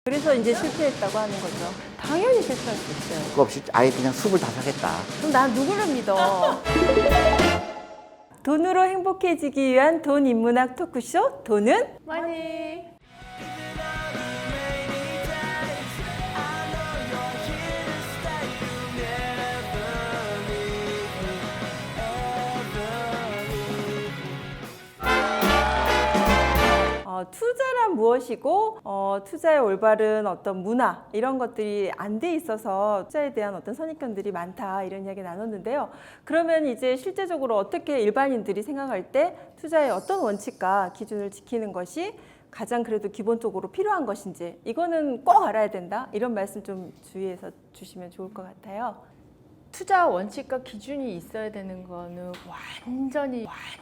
그래서 이제 실패했다고 하는 거죠. 당연히 실패할 수 있어요. 그거 없이 아예 그냥 숲을 다 사겠다. 그럼 난 누구를 믿어? 돈으로 행복해지기 위한 돈 인문학 토크쇼 돈은 머니. 투자란 무엇이고 투자의 올바른 어떤 문화 이런 것들이 안 돼 있어서 투자에 대한 어떤 선입견들이 많다 이런 이야기 나눴는데요. 그러면 이제 실제적으로 어떻게 일반인들이 생각할 때 투자의 어떤 원칙과 기준을 지키는 것이 가장 그래도 기본적으로 필요한 것인지 이거는 꼭 알아야 된다 이런 말씀 좀 주의해서 주시면 좋을 것 같아요. 투자 원칙과 기준이 있어야 되는 거는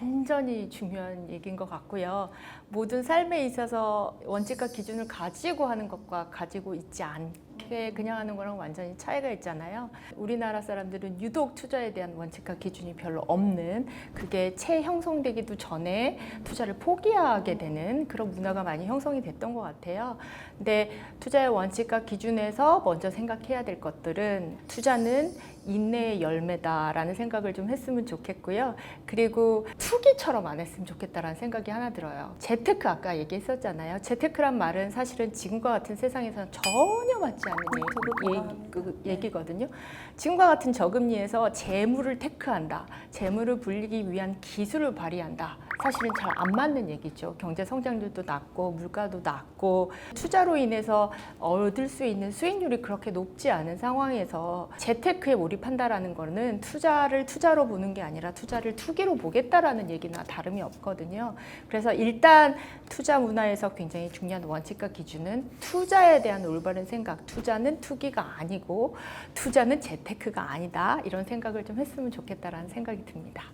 완전히 중요한 얘기인 것 같고요. 모든 삶에 있어서 원칙과 기준을 가지고 하는 것과 가지고 있지 않게 그냥 하는 거랑 완전히 차이가 있잖아요. 우리나라 사람들은 유독 투자에 대한 원칙과 기준이 별로 없는, 그게 채 형성되기도 전에 투자를 포기하게 되는 그런 문화가 많이 형성이 됐던 것 같아요. 근데 투자의 원칙과 기준에서 먼저 생각해야 될 것들은 투자는 인내의 열매다라는 생각을 좀 했으면 좋겠고요. 그리고 투기처럼 안 했으면 좋겠다라는 생각이 하나 들어요. 재테크 아까 얘기했었잖아요. 재테크란 말은 사실은 지금과 같은 세상에서는 전혀 맞지 않는 얘기거든요. 지금과 같은 저금리에서 재물을 테크한다, 재물을 불리기 위한 기술을 발휘한다, 사실은 잘 안 맞는 얘기죠. 경제 성장률도 낮고 물가도 낮고 투자로 인해서 얻을 수 있는 수익률이 그렇게 높지 않은 상황에서 재테크에 몰입한다라는 거는 투자를 투자로 보는 게 아니라 투자를 투기로 보겠다라는 얘기나 다름이 없거든요. 그래서 일단 투자 문화에서 굉장히 중요한 원칙과 기준은 투자에 대한 올바른 생각, 투자는 투기가 아니고 투자는 재테크가 아니다, 이런 생각을 좀 했으면 좋겠다라는 생각이 듭니다.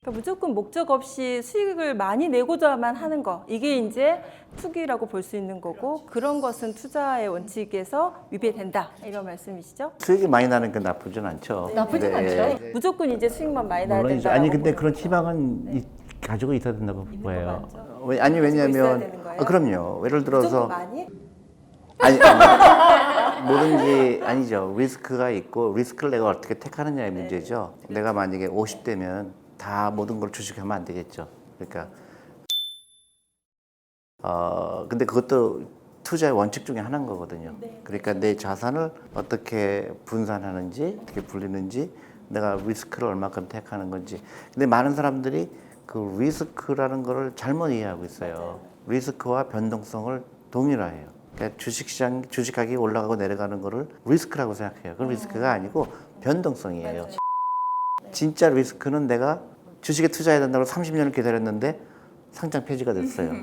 그러니까 무조건 목적 없이 수익을 많이 내고자만 하는 거, 이게 이제 투기라고 볼 수 있는 거고, 그런 것은 투자의 원칙에서 위배된다 이런 말씀이시죠? 수익이 많이 나는 게 나쁘진 않죠. 나쁘진 않죠. 무조건 이제 수익만 많이 나야 물론이죠. 된다. 아니 근데 그런 희망은 가지고 있어야 된다고 보여요. 있어야 왜냐하면 되는 거예요? 그럼요. 예를 무조건 들어서 많이? 아니 뭐든지 아니죠. 리스크가 있고 리스크를 내가 어떻게 택하느냐의 문제죠. 내가 만약에 50대면 다 모든 걸 주식하면 안 되겠죠. 그러니까 근데 그것도 투자의 원칙 중에 하나인 거거든요. 그러니까 내 자산을 어떻게 분산하는지, 어떻게 불리는지, 내가 리스크를 얼마큼 택하는 건지. 근데 많은 사람들이 그 리스크라는 거를 잘못 이해하고 있어요. 리스크와 변동성을 동일화해요. 그러니까 주식가격이 올라가고 내려가는 거를 리스크라고 생각해요. 그건 리스크가 아니고 변동성이에요. 진짜 리스크는 내가 주식에 투자해야 된다고 30년을 기다렸는데 상장 폐지가 됐어요.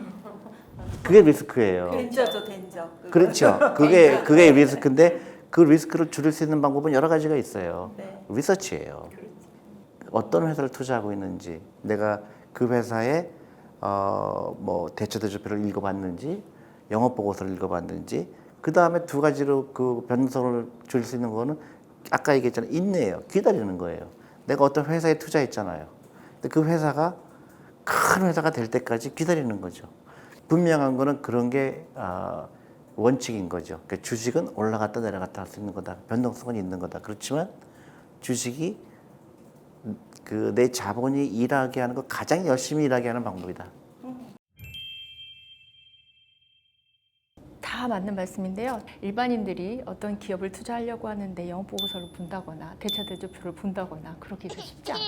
그게 리스크예요. 덴저죠, 덴저. 그렇죠. 그게 리스크인데 그 리스크를 줄일 수 있는 방법은 여러 가지가 있어요. 리서치예요. 어떤 회사를 투자하고 있는지, 내가 그 회사의 뭐 대처대조표를 읽어봤는지, 영업 보고서를 읽어봤는지, 그 다음에 두 가지로 그 변동성을 줄일 수 있는 거는 아까 얘기했잖아요. 인내예요. 기다리는 거예요. 내가 어떤 회사에 투자했잖아요. 근데 그 회사가 큰 회사가 될 때까지 기다리는 거죠. 분명한 거는 그런 게 원칙인 거죠. 그러니까 주식은 올라갔다 내려갔다 할 수 있는 거다. 변동성은 있는 거다. 그렇지만 주식이 그 내 자본이 일하게 하는 거, 가장 열심히 일하게 하는 방법이다. 다 맞는 말씀인데요. 일반인들이 어떤 기업을 투자하려고 하는데 영업보고서를 본다거나 대차대조표를 본다거나 그러기도 쉽지 않아요.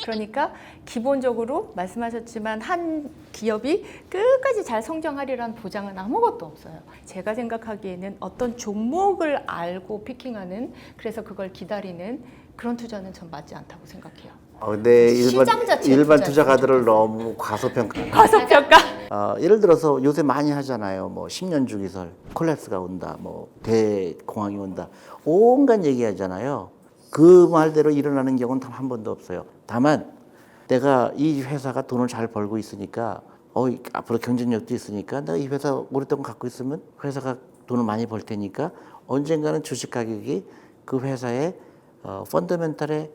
그러니까 기본적으로 말씀하셨지만 한 기업이 끝까지 잘 성장하리라는 보장은 아무것도 없어요. 제가 생각하기에는 어떤 종목을 알고 피킹하는, 그래서 그걸 기다리는 그런 투자는 전 맞지 않다고 생각해요. 근데 시장 자체 일반 투자했으면 투자가들을 너무 과소평가. 과소평가. 예를 들어서 요새 많이 하잖아요. 뭐 10년 주기설, 콜랩스가 온다, 뭐 대공황이 온다, 온갖 얘기하잖아요. 그 말대로 일어나는 경우는 단 한 번도 없어요. 다만 내가 이 회사가 돈을 잘 벌고 있으니까, 앞으로 경쟁력도 있으니까 내가 이 회사 오랫동안 갖고 있으면 회사가 돈을 많이 벌 테니까 언젠가는 주식 가격이 그 회사의 펀더멘탈에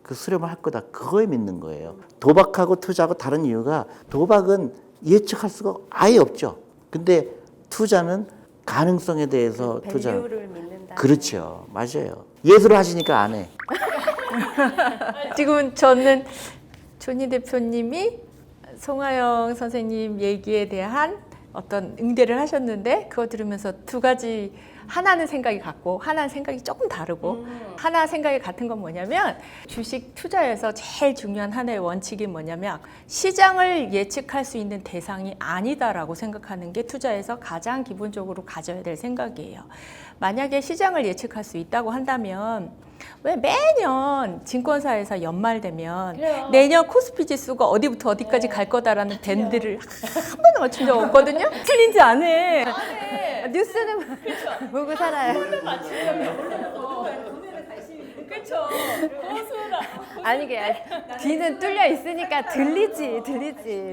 그 수렴을 할 거다. 그거에 믿는 거예요. 도박하고 투자하고 다른 이유가, 도박은 예측할 수가 아예 없죠. 근데 투자는 가능성에 대해서 투자. 밸류를 믿는다. 그렇죠. 맞아요. 예술을 하시니까 안 해. 지금 저는 조니 대표님이 송하영 선생님 얘기에 대한 어떤 응대를 하셨는데 그거 들으면서 두 가지 하나는 생각이 같고 하나는 생각이 조금 다르고 하나 생각이 같은 건 뭐냐면 주식 투자에서 제일 중요한 하나의 원칙이 뭐냐면 시장을 예측할 수 있는 대상이 아니다라고 생각하는 게 투자에서 가장 기본적으로 가져야 될 생각이에요. 만약에 시장을 예측할 수 있다고 한다면 왜 매년 증권사에서 연말 되면 내년 코스피 지수가 어디부터 어디까지 갈 거다라는 밴드를 한 번도 맞춘 적 없거든요. 틀린지 안 해. 뉴스는 보고 살아요. 그렇죠. 아니 그게 귀는 뚫려 있으니까 들리지.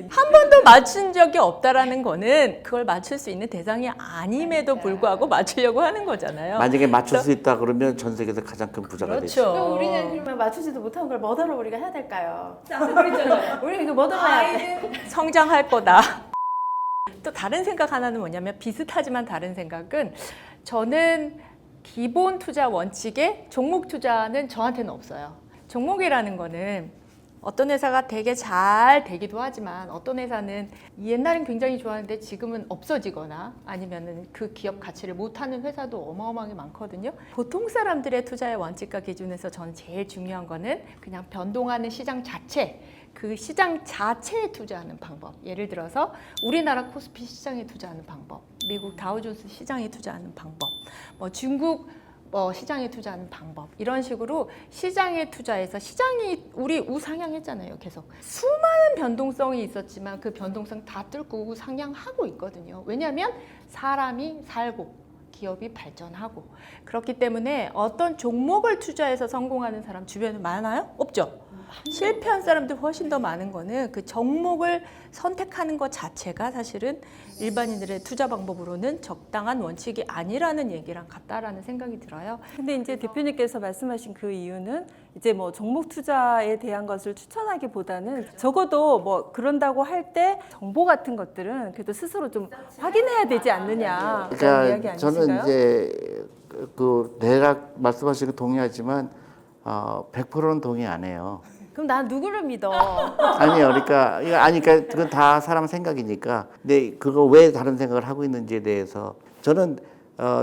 한 번도 맞춘 적이 없다라는 거는 그걸 맞출 수 있는 대상이 아님에도 불구하고 맞추려고 하는 거잖아요. 만약에 맞출 수 있다 그러면 전 세계에서 가장 큰 부자가 되죠. 그렇죠. 그럼 우리는 그러면 맞추지도 못한 걸 뭐더러 우리가 해야 될까요? 그랬잖아요. 우리 이거 뭐더러 해야 돼? 성장할 거다. 또 다른 생각 하나는 뭐냐면 비슷하지만 다른 생각은 저는 기본 투자 원칙에 종목 투자는 저한테는 없어요. 종목이라는 거는 어떤 회사가 되게 잘 되기도 하지만 어떤 회사는 옛날엔 굉장히 좋았는데 지금은 없어지거나 아니면은 그 기업 가치를 못하는 회사도 어마어마하게 많거든요. 보통 사람들의 투자의 원칙과 기준에서 저는 제일 중요한 거는 그냥 변동하는 시장 자체, 그 시장 자체에 투자하는 방법. 예를 들어서 우리나라 코스피 시장에 투자하는 방법, 미국 다우존스 시장에 투자하는 방법, 뭐 중국 시장에 투자하는 방법 이런 식으로 시장에 투자해서 시장이 우리 우상향했잖아요. 계속 수많은 변동성이 있었지만 그 변동성 다 뚫고 우상향하고 있거든요. 왜냐하면 사람이 살고 기업이 발전하고 그렇기 때문에 어떤 종목을 투자해서 성공하는 사람 주변에 많아요? 없죠? 실패한 사람들 훨씬 더 많은 거는 그 종목을 선택하는 것 자체가 사실은 일반인들의 투자 방법으로는 적당한 원칙이 아니라는 얘기랑 같다라는 생각이 들어요. 근데 이제 대표님께서 말씀하신 그 이유는 이제 뭐 종목 투자에 대한 것을 추천하기보다는 적어도 뭐 그런다고 할 때 정보 같은 것들은 그래도 스스로 좀 확인해야 되지 않느냐 그런 이야기 그러니까 아니신가요? 저는 이제 그 대략 말씀하신 거 동의하지만 100%는 동의 안 해요. 그럼 난 누구를 믿어? 아니요, 그러니까 그건 다 사람 생각이니까. 근데 그거 왜 다른 생각을 하고 있는지에 대해서 저는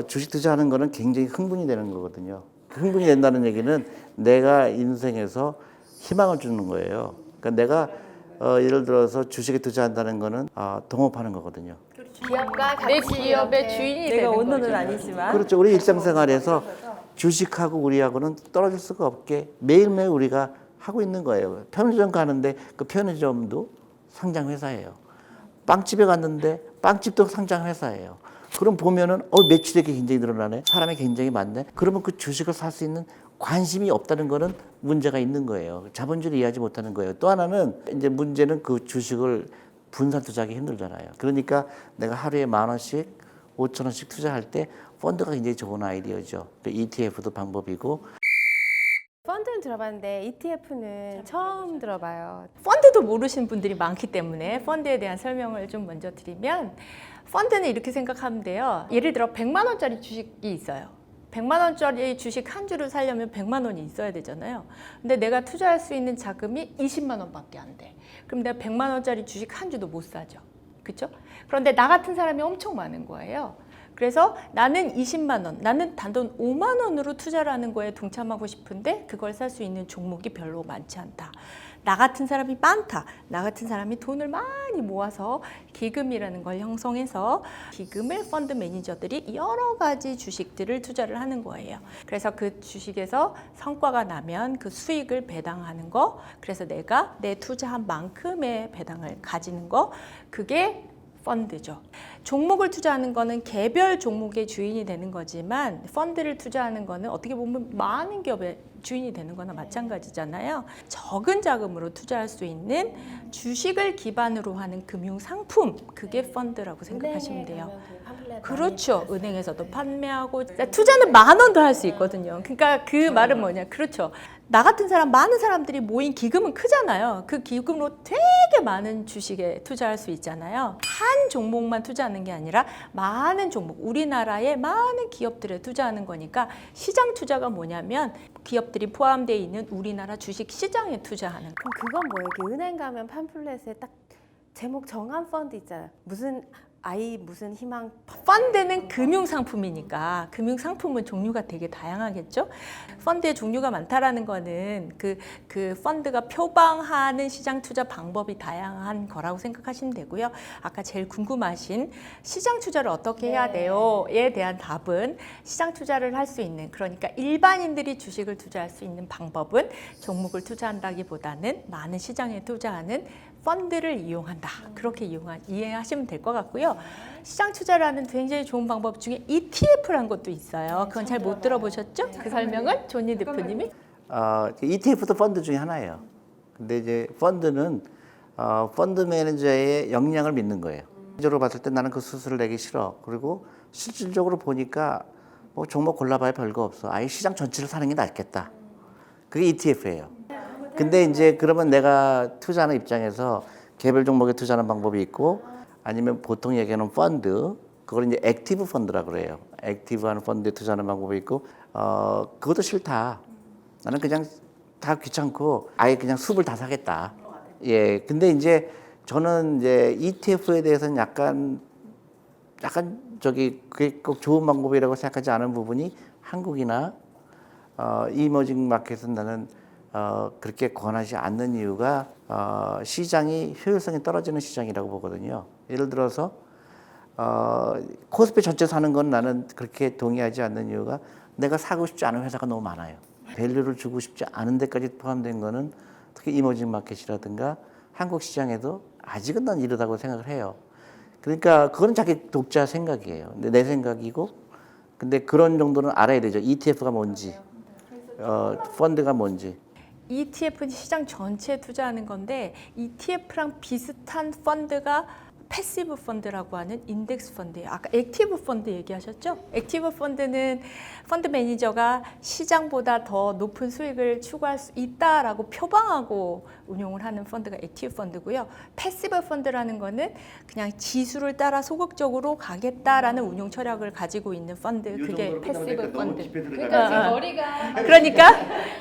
주식 투자하는 거는 굉장히 흥분이 되는 거거든요. 그 흥분이 된다는 얘기는 내가 인생에서 희망을 주는 거예요. 그러니까 내가 예를 들어서 주식에 투자한다는 거는 동업하는 거거든요. 기업과 내 같이 기업의 이렇게 주인이 내가 되는 오너는 거죠. 아니지만 그렇죠. 우리 일상생활에서 주식하고 우리하고는 떨어질 수가 없게 매일매일 우리가 하고 있는 거예요. 편의점 가는데 그 편의점도 상장 회사예요. 빵집에 갔는데 빵집도 상장 회사예요. 그럼 보면은 매출액이 굉장히 늘어나네. 사람이 굉장히 많네. 그러면 그 주식을 살 수 있는 관심이 없다는 거는 문제가 있는 거예요. 자본주의를 이해하지 못하는 거예요. 또 하나는 이제 문제는 그 주식을 분산 투자하기 힘들잖아요. 그러니까 내가 하루에 10,000원씩, 5,000원씩 투자할 때 펀드가 굉장히 좋은 아이디어죠. ETF도 방법이고. 펀드는 들어봤는데 ETF는 처음 들어봐요. 펀드도 모르시는 분들이 많기 때문에 펀드에 대한 설명을 좀 먼저 드리면 펀드는 이렇게 생각하면 돼요. 예를 들어 100만 원짜리 주식이 있어요. 100만 원짜리 주식 한 주를 사려면 100만 원이 있어야 되잖아요. 근데 내가 투자할 수 있는 자금이 20만 원밖에 안 돼. 그럼 내가 100만 원짜리 주식 한 주도 못 사죠. 그렇죠? 그런데 나 같은 사람이 엄청 많은 거예요. 그래서 나는 20만 원, 나는 단돈 5만 원으로 투자를 하는 거에 동참하고 싶은데 그걸 살 수 있는 종목이 별로 많지 않다. 나 같은 사람이 많다. 나 같은 사람이 돈을 많이 모아서 기금이라는 걸 형성해서 기금을 펀드 매니저들이 여러 가지 주식들을 투자를 하는 거예요. 그래서 그 주식에서 성과가 나면 그 수익을 배당하는 거, 그래서 내가 내 투자한 만큼의 배당을 가지는 거, 그게 펀드죠. 종목을 투자하는 거는 개별 종목의 주인이 되는 거지만 펀드를 투자하는 거는 어떻게 보면 많은 기업의 주인이 되는 거나 마찬가지잖아요. 적은 자금으로 투자할 수 있는 주식을 기반으로 하는 금융 상품, 그게 펀드라고 생각하시면 돼요. 그렇죠. 은행에서도 판매하고 투자는 10,000원도 할 수 있거든요. 그러니까 그 말은 뭐냐? 그렇죠. 나 같은 사람, 많은 사람들이 모인 기금은 크잖아요. 그 기금으로 되게 많은 주식에 투자할 수 있잖아요. 한 종목만 투자하는 게 아니라 많은 종목, 우리나라의 많은 기업들에 투자하는 거니까 시장 투자가 뭐냐면 기업들이 포함되어 있는 우리나라 주식 시장에 투자하는 거. 그럼 그건 뭐예요? 이렇게 은행 가면 팜플렛에 딱 제목 정한 펀드 있잖아요. 무슨 아이 무슨 희망 펀드는 금융상품이니까 금융상품은 종류가 되게 다양하겠죠. 펀드의 종류가 많다라는 거는 그 펀드가 표방하는 시장 투자 방법이 다양한 거라고 생각하시면 되고요. 아까 제일 궁금하신 시장 투자를 어떻게 해야 돼요?에 대한 답은 시장 투자를 할 수 있는, 그러니까 일반인들이 주식을 투자할 수 있는 방법은 종목을 투자한다기보다는 많은 시장에 투자하는 펀드를 이용한다. 그렇게 이해하시면 될 것 같고요. 시장 투자라는 굉장히 좋은 방법 중에 ETF라는 것도 있어요. 그건 잘 못 들어보셨죠? 그 설명은 존니 대표님이? ETF도 펀드 중에 하나예요. 근데 이제 펀드는 펀드 매니저의 역량을 믿는 거예요. 실질적으로 봤을 때 나는 그 수수료를 내기 싫어. 그리고 실질적으로 보니까 뭐 종목 골라봐야 별거 없어. 아예 시장 전체를 사는 게 낫겠다. 그게 ETF예요. 근데 이제 그러면 내가 투자하는 입장에서 개별 종목에 투자하는 방법이 있고, 아니면 보통 얘기하는 펀드, 그걸 이제 액티브 펀드라 그래요. 액티브한 펀드에 투자하는 방법이 있고, 그것도 싫다. 나는 그냥 다 귀찮고 아예 그냥 숲을 다 사겠다. 예. 근데 이제 저는 이제 ETF에 대해서는 약간 그게 꼭 좋은 방법이라고 생각하지 않은 부분이 한국이나 이머징 마켓은 나는 그렇게 권하지 않는 이유가 시장이 효율성이 떨어지는 시장이라고 보거든요. 예를 들어서 코스피 전체 사는 건 나는 그렇게 동의하지 않는 이유가 내가 사고 싶지 않은 회사가 너무 많아요. 밸류를 주고 싶지 않은 데까지 포함된 거는 특히 이머징 마켓이라든가 한국 시장에도 아직은 난 이르다고 생각을 해요. 그러니까 그거는 자기 독자 생각이에요. 근데 내 생각이고, 근데 그런 정도는 알아야 되죠. ETF가 뭔지, 펀드가 뭔지. ETF는 시장 전체에 투자하는 건데 ETF랑 비슷한 펀드가 패시브 펀드라고 하는 인덱스 펀드예요. 아까 액티브 펀드 얘기하셨죠? 액티브 펀드는 펀드 매니저가 시장보다 더 높은 수익을 추구할 수 있다라고 표방하고 운용을 하는 펀드가 액티브 펀드고요. 패시브 펀드라는 거는 그냥 지수를 따라 소극적으로 가겠다라는 운용 철학을 가지고 있는 펀드, 그게 패시브 펀드. 그러니까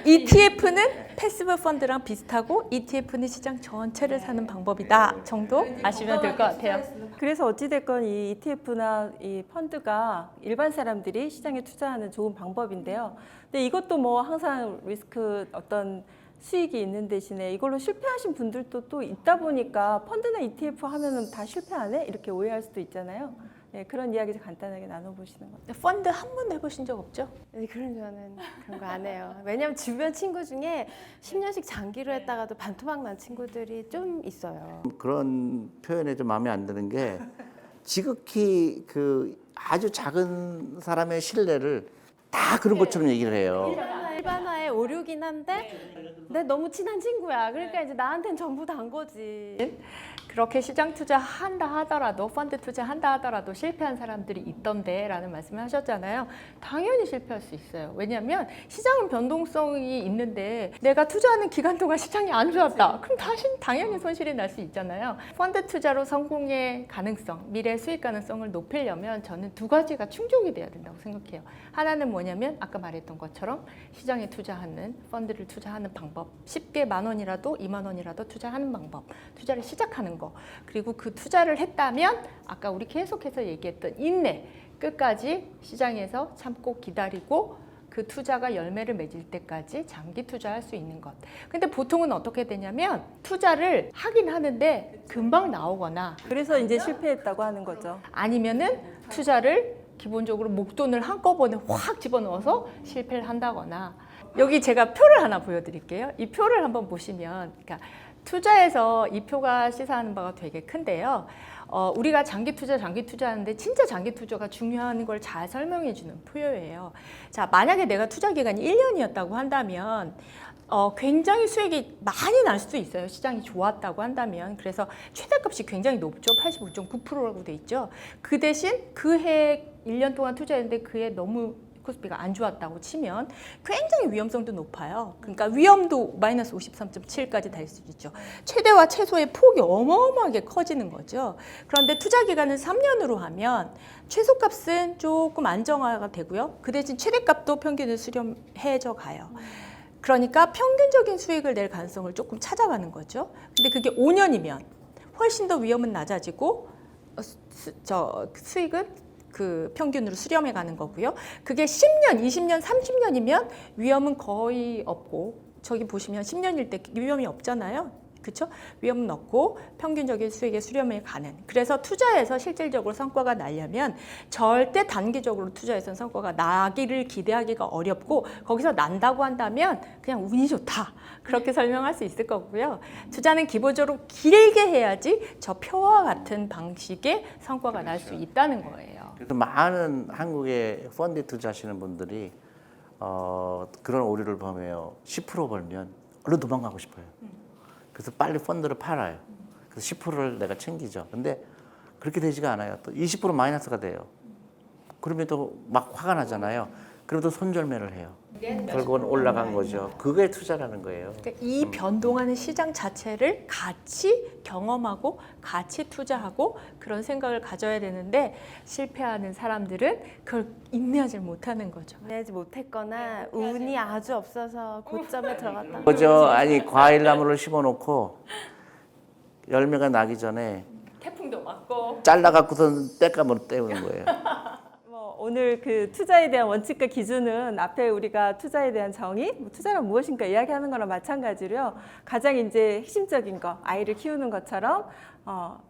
ETF는 패시브 펀드랑 비슷하고 ETF는 시장 전체를 사는 방법이다 정도 아시면 될 것 같아요. 그래서 어찌됐건 이 ETF나 이 펀드가 일반 사람들이 시장에 투자하는 좋은 방법인데요. 근데 이것도 뭐 항상 리스크 어떤 수익이 있는 대신에 이걸로 실패하신 분들도 또 있다 보니까 펀드나 ETF 하면은 다 실패하네? 이렇게 오해할 수도 있잖아요. 네, 그런 이야기 좀 간단하게 나눠보시는 거죠. 펀드 한 번도 해보신 적 없죠? 네, 저는 그런 거 안 해요. 왜냐면 주변 친구 중에 10년씩 장기로 했다가도 반토막 난 친구들이 좀 있어요. 그런 표현에 좀 마음에 안 드는 게 지극히 그 아주 작은 사람의 신뢰를 다 그런 것처럼 얘기를 해요. 일반화의 오류긴 한데 내 너무 친한 친구야. 그러니까 이제 나한테는 전부 다인 거지. 그렇게 시장 투자한다 하더라도, 펀드 투자한다 하더라도 실패한 사람들이 있던데 라는 말씀을 하셨잖아요. 당연히 실패할 수 있어요. 왜냐하면 시장은 변동성이 있는데 내가 투자하는 기간 동안 시장이 안 좋았다. 그럼 당연히 손실이 날 수 있잖아요. 펀드 투자로 성공의 가능성, 미래 수익 가능성을 높이려면 저는 두 가지가 충족이 돼야 된다고 생각해요. 하나는 뭐냐면 아까 말했던 것처럼 시장에 투자하는, 펀드를 투자하는 방법, 쉽게 10,000원이라도 20,000원이라도 투자하는 방법, 투자를 시작하는 거. 그리고 그 투자를 했다면 아까 우리 계속해서 얘기했던 인내, 끝까지 시장에서 참고 기다리고 그 투자가 열매를 맺을 때까지 장기 투자할 수 있는 것. 근데 보통은 어떻게 되냐면 투자를 하긴 하는데 금방 나오거나, 그래서 이제 실패했다고 하는 거죠. 아니면은 투자를 기본적으로 목돈을 한꺼번에 확 집어넣어서 실패를 한다거나. 여기 제가 표를 하나 보여드릴게요. 이 표를 한번 보시면, 그러니까 투자에서 이 표가 시사하는 바가 되게 큰데요. 우리가 장기 투자하는데 진짜 장기 투자가 중요한 걸 잘 설명해 주는 표예요. 자, 만약에 내가 투자 기간이 1년이었다고 한다면 굉장히 수익이 많이 날 수도 있어요. 시장이 좋았다고 한다면. 그래서 최대값이 굉장히 높죠. 85.9%라고 돼 있죠. 그 대신 그 해 1년 동안 투자했는데 그 해 너무 코스피가 안 좋았다고 치면 굉장히 위험성도 높아요. 그러니까 위험도 마이너스 53.7까지 달 수 있죠. 최대와 최소의 폭이 어마어마하게 커지는 거죠. 그런데 투자 기간을 3년으로 하면 최소값은 조금 안정화가 되고요. 그 대신 최대값도 평균을 수렴해져 가요. 그러니까 평균적인 수익을 낼 가능성을 조금 찾아가는 거죠. 근데 그게 5년이면 훨씬 더 위험은 낮아지고 수익은 그 평균으로 수렴해 가는 거고요. 그게 10년, 20년, 30년이면 위험은 거의 없고, 저기 보시면 10년일 때 위험이 없잖아요. 그렇죠? 위험은 없고 평균적인 수익에 수렴해 가는. 그래서 투자에서 실질적으로 성과가 나려면 절대 단기적으로 투자에서 성과가 나기를 기대하기가 어렵고, 거기서 난다고 한다면 그냥 운이 좋다, 그렇게 설명할 수 있을 거고요. 투자는 기본적으로 길게 해야지 저 표와 같은 방식의 성과가 날 수 있다는 거예요. 그래서 많은 한국의 펀드 투자하시는 분들이 그런 오류를 범해요. 10% 벌면 얼른 도망가고 싶어요. 그래서 빨리 펀드를 팔아요. 그래서 10%를 내가 챙기죠. 근데 그렇게 되지가 않아요. 또 20% 마이너스가 돼요. 그러면 또 막 화가 나잖아요. 그럼 또 손절매를 해요. 결국은 올라간 거죠. 그게 투자라는 거예요. 그러니까 이 변동하는 시장 자체를 같이 경험하고 같이 투자하고 그런 생각을 가져야 되는데, 실패하는 사람들은 그걸 인내하지 못하는 거죠. 내지 못했거나 운이 아주 없어서 고점에 들어갔다. 그죠? 아니 과일나무를 심어놓고 열매가 나기 전에 태풍도 맞고. 잘라갖고선 땔감으로 때우는 거예요. 오늘 그 투자에 대한 원칙과 기준은 앞에 우리가 투자에 대한 정의, 투자란 무엇인가 이야기하는 거랑 마찬가지로요. 가장 이제 핵심적인 거, 아이를 키우는 것처럼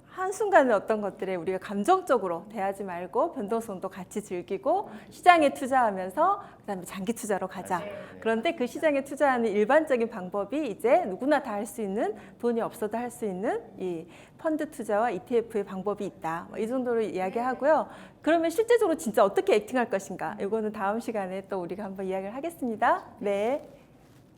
한순간에 어떤 것들에 우리가 감정적으로 대하지 말고 변동성도 같이 즐기고 시장에 투자하면서 그다음에 장기 투자로 가자. 그런데 그 시장에 투자하는 일반적인 방법이 이제 누구나 다 할 수 있는, 돈이 없어도 할 수 있는 이 펀드 투자와 ETF의 방법이 있다. 이 정도로 이야기하고요. 그러면 실제적으로 진짜 어떻게 액팅할 것인가? 이거는 다음 시간에 또 우리가 한번 이야기를 하겠습니다. 네.